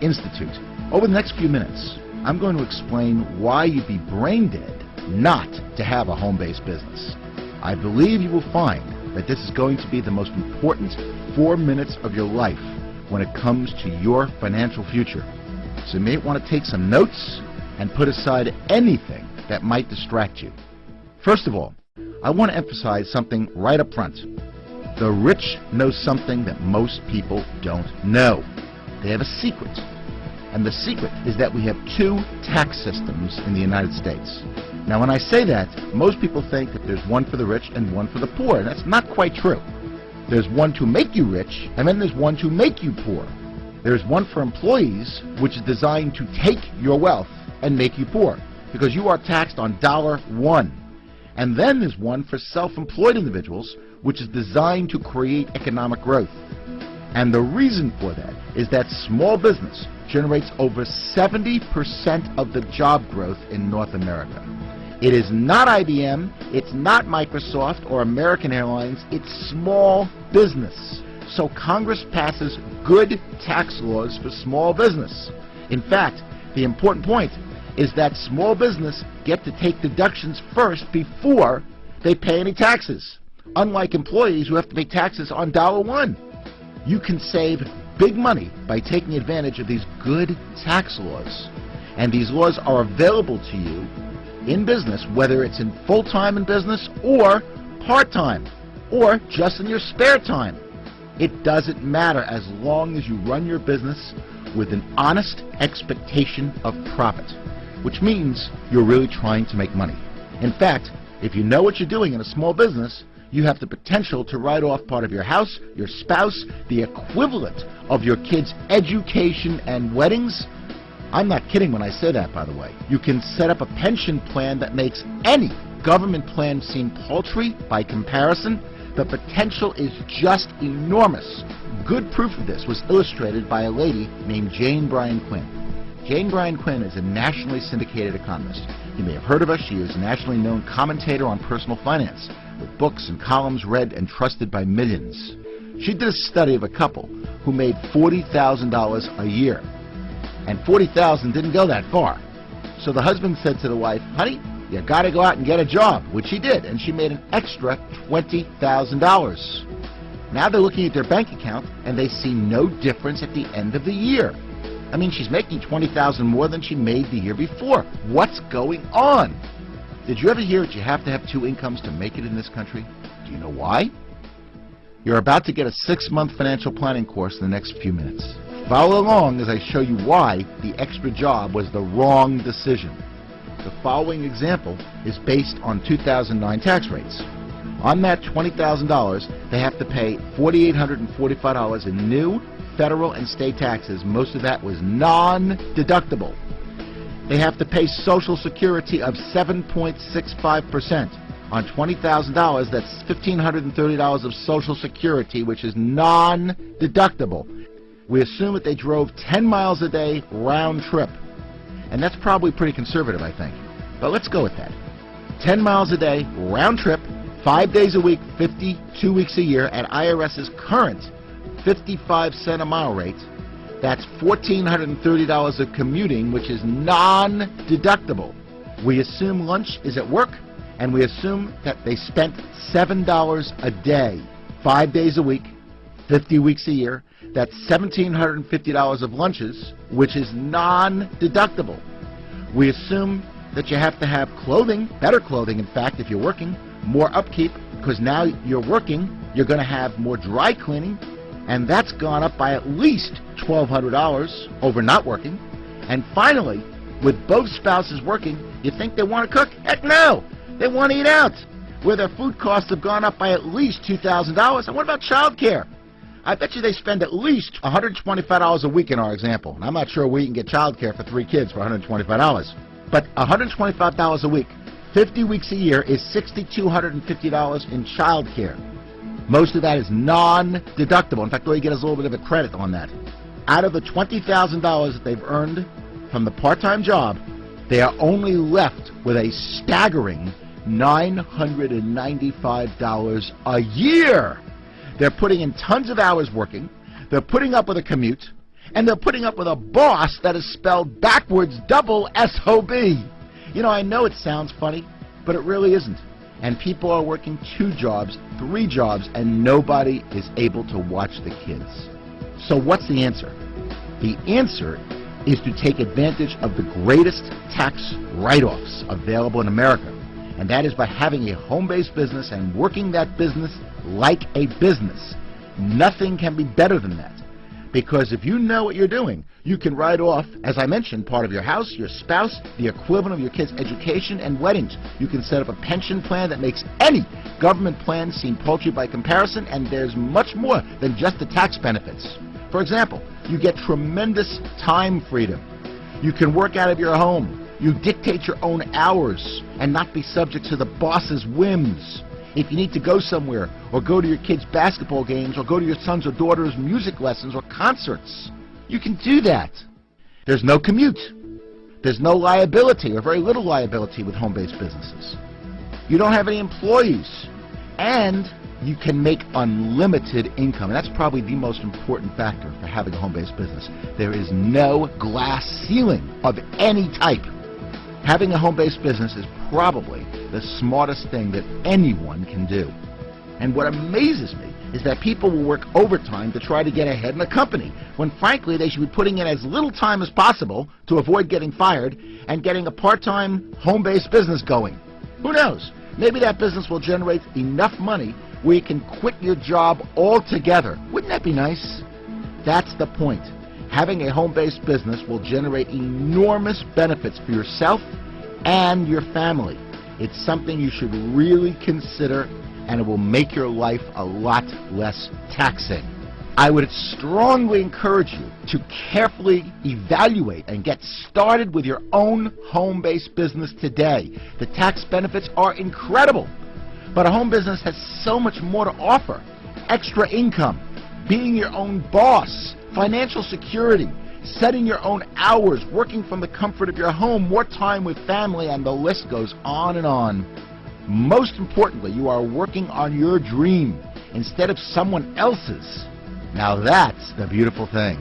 Institute. Over the next few minutes, I'm going to explain why you'd be brain dead not to have a home-based business. I believe you will find that this is going to be the most important 4 minutes of your life when it comes to your financial future. So you may want to take some notes and put aside anything that might distract you. First of all, I want to emphasize something right up front. The rich know something that most people don't know. They have a secret. And the secret is that we have two tax systems in the United States. Now when I say that, most people think that there's one for the rich and one for the poor, and that's not quite true. There's one to make you rich, and then there's one to make you poor. There's one for employees, which is designed to take your wealth and make you poor, because you are taxed on $1. And then there's one for self-employed individuals, which is designed to create economic growth. And the reason for that is that small business generates over 70% of the job growth in North America. It is not IBM, it's not Microsoft or American Airlines, it's small business. So Congress passes good tax laws for small business. In fact, the important point is that small business get to take deductions first before they pay any taxes, unlike employees who have to pay taxes on $1. You can save big money by taking advantage of these good tax laws. And these laws are available to you in business, whether it's in full-time in business or part-time or just in your spare time. It doesn't matter as long as you run your business with an honest expectation of profit, which means you're really trying to make money. In fact, if you know what you're doing in a small business, you have the potential to write off part of your house, your spouse, the equivalent of your kids' education and weddings. I'm not kidding when I say that, by the way. You can set up a pension plan that makes any government plan seem paltry by comparison. The potential is just enormous. Good proof of this was illustrated by a lady named Jane Bryan Quinn. Jane Bryan Quinn is a nationally syndicated economist. You may have heard of her. She is a nationally known commentator on personal finance, with books and columns read and trusted by millions. She did a study of a couple who made $40,000 a year. And $40,000 didn't go that far. So the husband said to the wife, "Honey, you got to go out and get a job," which she did, and she made an extra $20,000. Now they're looking at their bank account, and they see no difference at the end of the year. I mean, she's making $20,000 more than she made the year before. What's going on? Did you ever hear that you have to have two incomes to make it in this country? Do you know why? You're about to get a 6-month financial planning course in the next few minutes. Follow along as I show you why the extra job was the wrong decision. The following example is based on 2009 tax rates. On that $20,000, they have to pay $4,845 in new federal and state taxes. Most of that was non-deductible. They have to pay Social Security of 7.65%. On $20,000, that's $1,530 of Social Security, which is non-deductible. We assume that they drove 10 miles a day round trip. And that's probably pretty conservative, I think. But let's go with that. 10 miles a day round trip, 5 days a week, 52 weeks a year at IRS's current 55-cent a mile rate. That's $1,430 of commuting, which is non-deductible. We assume lunch is at work, and we assume that they spent $7 a day, 5 days a week, 50 weeks a year. That's $1,750 of lunches, which is non-deductible. We assume that you have to have clothing, better clothing in fact if you're working, more upkeep, because now you're working, you're going to have more dry cleaning, and that's gone up by at least $1,200 over not working. And finally, with both spouses working, you think they want to cook? Heck no! They want to eat out, where their food costs have gone up by at least $2,000. And what about child care? I bet you they spend at least $125 a week in our example. And I'm not sure we can get child care for 3 kids for $125. But $125 a week, 50 weeks a year, is $6,250 in child care. Most of that is non-deductible. In fact, all you get is a little bit of a credit on that. Out of the $20,000 that they've earned from the part-time job, they are only left with a staggering $995 a year. They're putting in tons of hours working. They're putting up with a commute. And they're putting up with a boss that is spelled backwards double S-O-B. You know, I know it sounds funny, but it really isn't. And people are working 2 jobs, 3 jobs, and nobody is able to watch the kids. So what's the answer? The answer is to take advantage of the greatest tax write-offs available in America. And that is by having a home-based business and working that business like a business. Nothing can be better than that. Because if you know what you're doing, you can write off, as I mentioned, part of your house, your spouse, the equivalent of your kids' education and weddings. You can set up a pension plan that makes any government plan seem paltry by comparison, and there's much more than just the tax benefits. For example, you get tremendous time freedom. You can work out of your home. You dictate your own hours and not be subject to the boss's whims. If you need to go somewhere, or go to your kids' basketball games, or go to your son's or daughter's music lessons or concerts, you can do that. There's no commute. There's no liability, or very little liability with home-based businesses. You don't have any employees. And you can make unlimited income. And that's probably the most important factor for having a home-based business. There is no glass ceiling of any type. Having a home-based business is probably the smartest thing that anyone can do. And what amazes me is that people will work overtime to try to get ahead in a company, when frankly they should be putting in as little time as possible to avoid getting fired and getting a part-time home-based business going. Who knows? Maybe that business will generate enough money where you can quit your job altogether. Wouldn't that be nice? That's the point. Having a home-based business will generate enormous benefits for yourself and your family. It's something you should really consider, and it will make your life a lot less taxing. I would strongly encourage you to carefully evaluate and get started with your own home-based business today. The tax benefits are incredible, but a home business has so much more to offer. Extra income, being your own boss, financial security, setting your own hours, working from the comfort of your home, more time with family, and the list goes on and on. Most importantly, you are working on your dream instead of someone else's. Now that's the beautiful thing.